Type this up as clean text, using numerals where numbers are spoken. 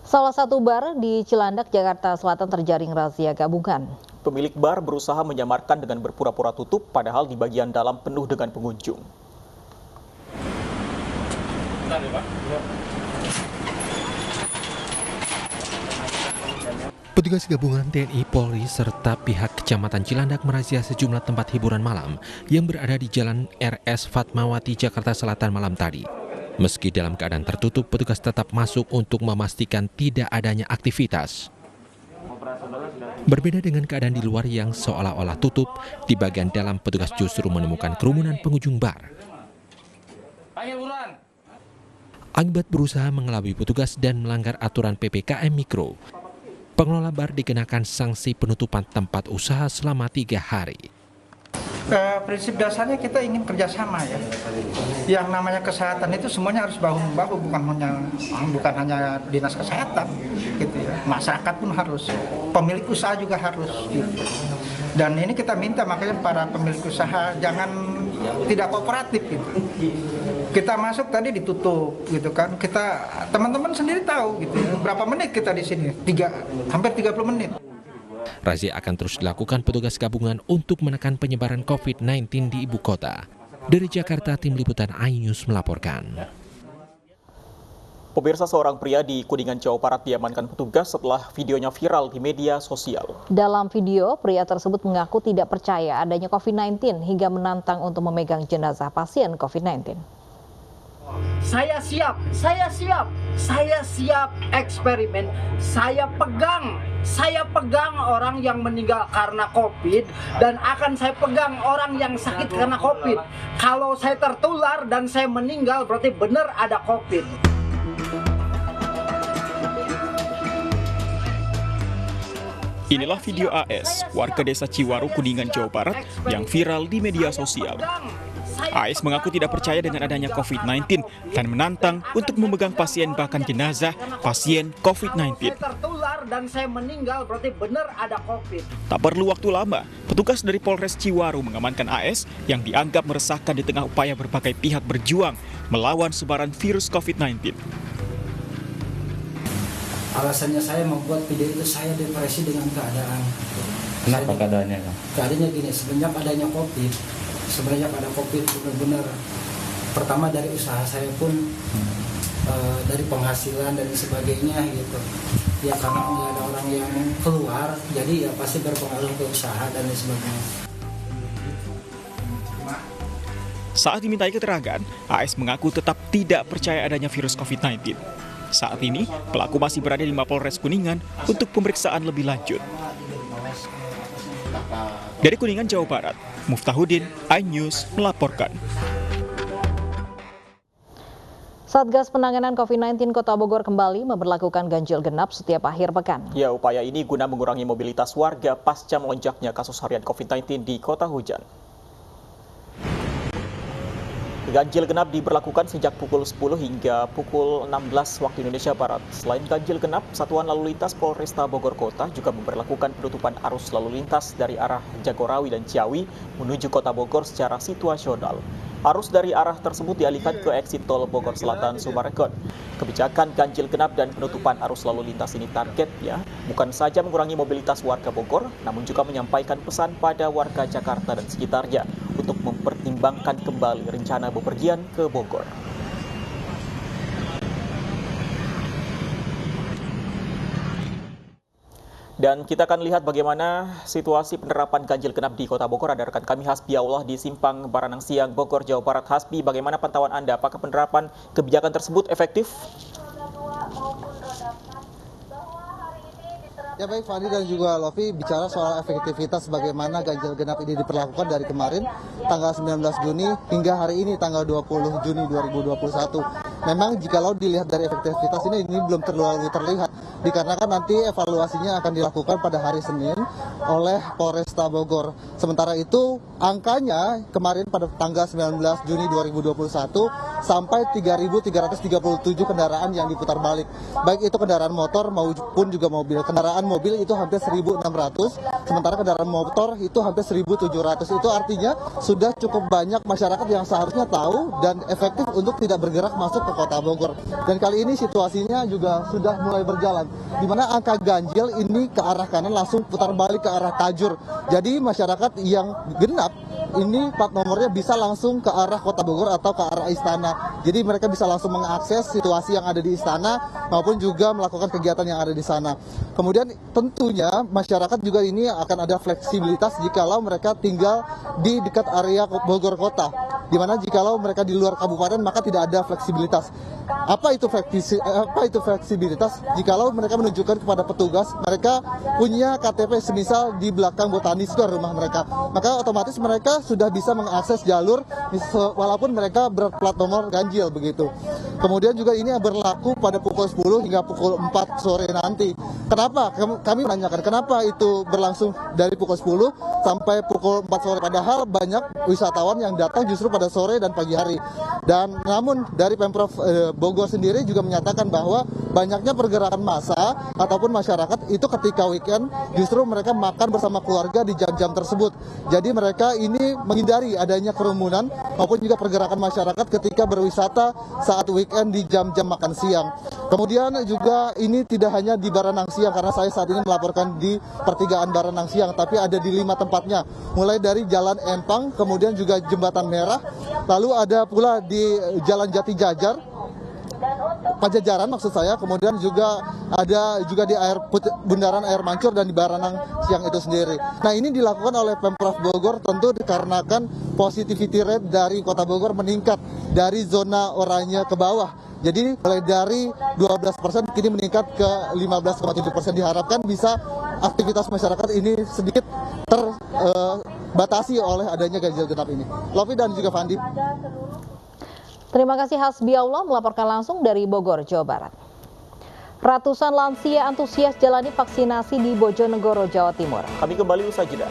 Salah satu bar di Cilandak, Jakarta Selatan terjaring razia gabungan. Pemilik bar berusaha menyamarkan dengan berpura-pura tutup, padahal di bagian dalam penuh dengan pengunjung. Petugas gabungan TNI, Polri, serta pihak Kecamatan Cilandak merazia sejumlah tempat hiburan malam yang berada di Jalan RS Fatmawati, Jakarta Selatan malam tadi. Meski dalam keadaan tertutup, petugas tetap masuk untuk memastikan tidak adanya aktivitas. Berbeda dengan keadaan di luar yang seolah-olah tutup, di bagian dalam petugas justru menemukan kerumunan pengunjung bar. Akibat berusaha mengelabui petugas dan melanggar aturan PPKM Mikro, pengelola bar dikenakan sanksi penutupan tempat usaha selama 3 hari. Prinsip dasarnya kita ingin kerjasama ya. Yang namanya kesehatan itu semuanya harus bahu-membahu, bukan hanya dinas kesehatan, gitu ya. Masyarakat pun harus, pemilik usaha juga harus. Gitu. Dan ini kita minta makanya para pemilik usaha jangan tidak kooperatif gitu. Kita masuk tadi ditutup gitu kan. Kita teman-teman sendiri tahu gitu ya. Berapa menit kita di sini? Hampir 30 menit. Razia akan terus dilakukan petugas gabungan untuk menekan penyebaran COVID-19 di ibu kota. Dari Jakarta, Tim Liputan iNews melaporkan. Pemirsa, seorang pria di Kuningan, Jawa Barat diamankan petugas setelah videonya viral di media sosial. Dalam video, pria tersebut mengaku tidak percaya adanya COVID-19 hingga menantang untuk memegang jenazah pasien COVID-19. Saya siap eksperimen, saya pegang orang yang meninggal karena COVID dan akan saya pegang orang yang sakit karena COVID. Kalau saya tertular dan saya meninggal berarti benar ada COVID. Inilah video AS, warga desa Ciwaru, Kuningan, Jawa Barat, yang viral di media sosial. AS mengaku tidak percaya dengan adanya COVID-19 dan menantang untuk memegang pasien bahkan jenazah pasien COVID-19. Tak perlu waktu lama, petugas dari Polres Ciwaru mengamankan AS yang dianggap meresahkan di tengah upaya berbagai pihak berjuang melawan sebaran virus COVID-19. Alasannya saya membuat video itu, saya depresi dengan keadaan. Kenapa keadaannya? Keadaannya gini, semenjak adanya COVID, benar-benar pertama dari usaha saya pun dari penghasilan dan sebagainya gitu. Ya karena nggak ada orang yang keluar, jadi ya pasti berpengaruh ke usaha dan sebagainya. Saat dimintai keterangan, AS mengaku tetap tidak percaya adanya virus COVID-19. Saat ini, pelaku masih berada di Mapolres Kuningan untuk pemeriksaan lebih lanjut. Dari Kuningan, Jawa Barat, Muftahudin, iNews melaporkan. Satgas Penanganan COVID-19 Kota Bogor kembali memberlakukan ganjil genap setiap akhir pekan. Ya, upaya ini guna mengurangi mobilitas warga pasca melonjaknya kasus harian COVID-19 di Kota Hujan. Ganjil genap diberlakukan sejak pukul 10 hingga pukul 16 waktu Indonesia Barat. Selain ganjil genap, Satuan Lalu Lintas Polresta Bogor Kota juga memberlakukan penutupan arus lalu lintas dari arah Jagorawi dan Ciawi menuju Kota Bogor secara situasional. Arus dari arah tersebut dialihkan ke eksit tol Bogor Selatan Summarecon. Kebijakan ganjil genap dan penutupan arus lalu lintas ini targetnya bukan saja mengurangi mobilitas warga Bogor, namun juga menyampaikan pesan pada warga Jakarta dan sekitarnya untuk mempertimbangkan kembali rencana bepergian ke Bogor. Dan kita akan lihat bagaimana situasi penerapan ganjil genap di Kota Bogor. Ada rekan kami Hasbi Allah di Simpang Baranang Siang, Bogor, Jawa Barat. Hasbi, bagaimana pantauan Anda? Apakah penerapan kebijakan tersebut efektif? Ya baik, Fani dan juga Lofi, bicara soal efektivitas bagaimana ganjil genap ini diperlakukan dari kemarin tanggal 19 Juni hingga hari ini tanggal 20 Juni 2021. Memang jikalau dilihat dari efektivitas ini belum terlalu terlihat dikarenakan nanti evaluasinya akan dilakukan pada hari Senin oleh Polresta Bogor. Sementara itu angkanya kemarin pada tanggal 19 Juni 2021 sampai 3.337 kendaraan yang diputar balik. Baik itu kendaraan motor maupun juga mobil. Kendaraan mobil itu hampir 1.600, sementara kendaraan motor itu hampir 1.700. Itu artinya sudah cukup banyak masyarakat yang seharusnya tahu dan efektif untuk tidak bergerak masuk ke kota Bogor. Dan kali ini situasinya juga sudah mulai berjalan, di mana angka ganjil ini ke arah kanan langsung putar balik ke arah Tajur. Jadi masyarakat yang genap ini plat nomornya bisa langsung ke arah kota Bogor atau ke arah istana. Jadi mereka bisa langsung mengakses situasi yang ada di istana maupun juga melakukan kegiatan yang ada di sana. Kemudian tentunya masyarakat juga ini akan ada fleksibilitas jikalau mereka tinggal di dekat area Bogor kota. Di mana jikalau mereka di luar kabupaten maka tidak ada fleksibilitas. Apa itu fleksibilitas? Jikalau mereka menunjukkan kepada petugas mereka punya KTP semisal di belakang botanis itu rumah mereka, maka otomatis mereka sudah bisa mengakses jalur walaupun mereka berplat nomor ganjil begitu. Kemudian juga ini berlaku pada pukul 10 hingga pukul 4 sore nanti. Kenapa? Kami menanyakan kenapa itu berlangsung dari pukul 10 sampai pukul 4 sore, padahal banyak wisatawan yang datang justru pada sore dan pagi hari. Dan namun dari Pemprov Bogor sendiri juga menyatakan bahwa banyaknya pergerakan massa ataupun masyarakat itu ketika weekend justru mereka makan bersama keluarga di jam-jam tersebut. Jadi mereka ini menghindari adanya kerumunan maupun juga pergerakan masyarakat ketika berwisata saat weekend di jam-jam makan siang. Kemudian juga ini tidak hanya di Baranang Siang, karena saya saat ini melaporkan di pertigaan Baranang Siang, tapi ada di 5 tempatnya. Mulai dari Jalan Empang, kemudian juga Jembatan Merah, lalu ada pula di Jalan Jati Jajar, Pajajaran maksud saya, kemudian juga ada juga di Bundaran Air Mancur dan di Baranang Siang itu sendiri. Nah, ini dilakukan oleh Pemprov Bogor tentu dikarenakan positivity rate dari Kota Bogor meningkat dari zona oranye ke bawah. Jadi mulai dari 12% kini meningkat ke 15,7%. Diharapkan bisa aktivitas masyarakat ini sedikit terbatasi oleh adanya ganjil genap ini. Lofi dan juga Fandi. Terima kasih Hasbiallah melaporkan langsung dari Bogor, Jawa Barat. Ratusan lansia antusias jalani vaksinasi di Bojonegoro, Jawa Timur. Kami kembali usai jeda.